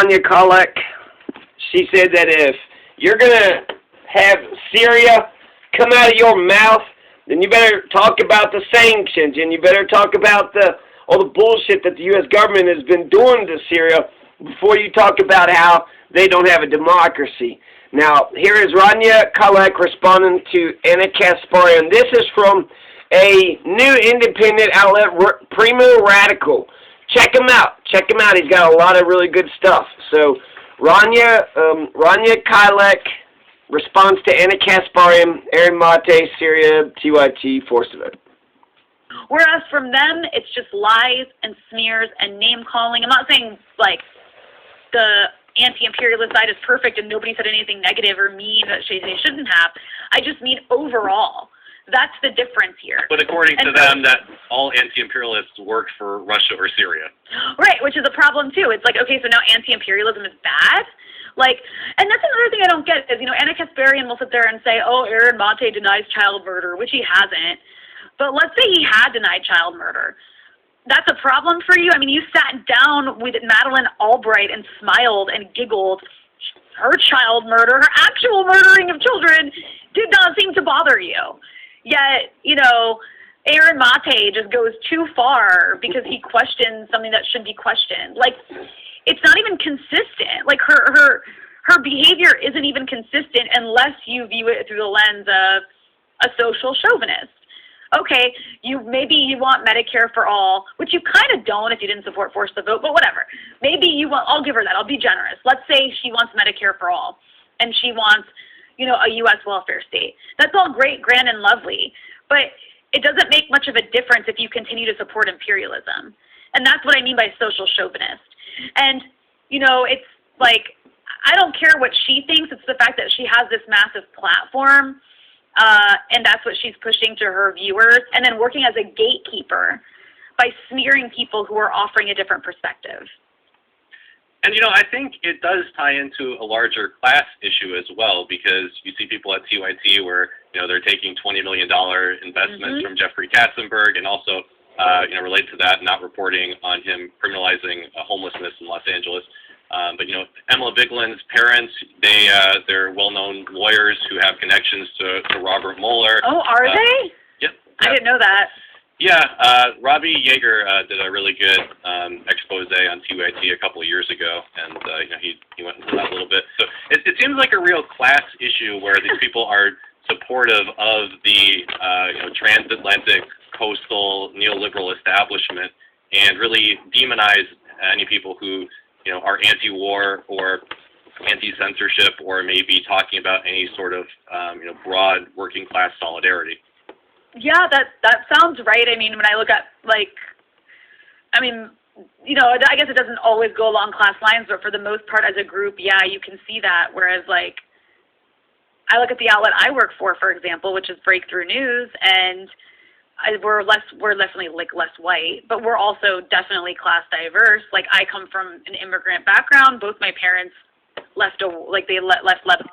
Rhania Khalek. She said that if you're going to have Syria come out of your mouth, then you better talk about the sanctions, and you better talk about all the bullshit that the U.S. government has been doing to Syria before you talk about how they don't have a democracy. Now, here is Rhania Khalek responding to Anna Kasparian. This is from a new independent outlet, Primo Radical. Check him out. Check him out. He's got a lot of really good stuff. So, Rhania Khalek responds to Anna Kasparian, Aaron Mate, Syria, TYT, forced vote. Whereas from them, it's just lies and smears and name-calling. I'm not saying, like, the anti-imperialist side is perfect and nobody said anything negative or mean that they shouldn't have. I just mean overall. That's the difference here. But according to them, that all anti-imperialists work for Russia or Syria. Right, which is a problem, too. It's like, okay, so now anti-imperialism is bad? Like, and that's another thing I don't get is, Anna Kasparian will sit there and say, oh, Aaron Mate denies child murder, which he hasn't. But let's say he had denied child murder. That's a problem for you? I mean, you sat down with Madeleine Albright and smiled and giggled. Her child murder, her actual murdering of children did not seem to bother you. Yet, Aaron Mate just goes too far because he questions something that should be questioned. Like, it's not even consistent. Like, her behavior isn't even consistent unless you view it through the lens of a social chauvinist. Okay, maybe you want Medicare for all, which you kind of don't if you didn't support Force the Vote, but whatever. Maybe you want, I'll give her that, I'll be generous. Let's say she wants Medicare for all, and she wants, a U.S. welfare state. That's all great, grand, and lovely, but it doesn't make much of a difference if you continue to support imperialism. And that's what I mean by social chauvinist. And, it's like, I don't care what she thinks, it's the fact that she has this massive platform, and that's what she's pushing to her viewers, and then working as a gatekeeper by smearing people who are offering a different perspective. And, I think it does tie into a larger class issue as well, because you see people at TYT where, they're taking $20 million investments from Jeffrey Katzenberg, and also, related to that, not reporting on him criminalizing homelessness in Los Angeles. But, Emma Vigeland's parents, they're well-known lawyers who have connections to Robert Mueller. Oh, are they? Yep. I didn't know that. Yeah, Robbie Yeager did a really good expose on TYT a couple of years ago, and he went into that a little bit. So it seems like a real class issue where these people are supportive of the transatlantic coastal neoliberal establishment and really demonize any people who are anti-war or anti-censorship or maybe talking about any sort of broad working class solidarity. Yeah, that sounds right. I mean, when I look at, I guess it doesn't always go along class lines, but for the most part as a group, yeah, you can see that. Whereas, I look at the outlet I work for example, which is Breakthrough News, and we're definitely, less white, but we're also definitely class diverse. Like, I come from an immigrant background. Both my parents left Lebanon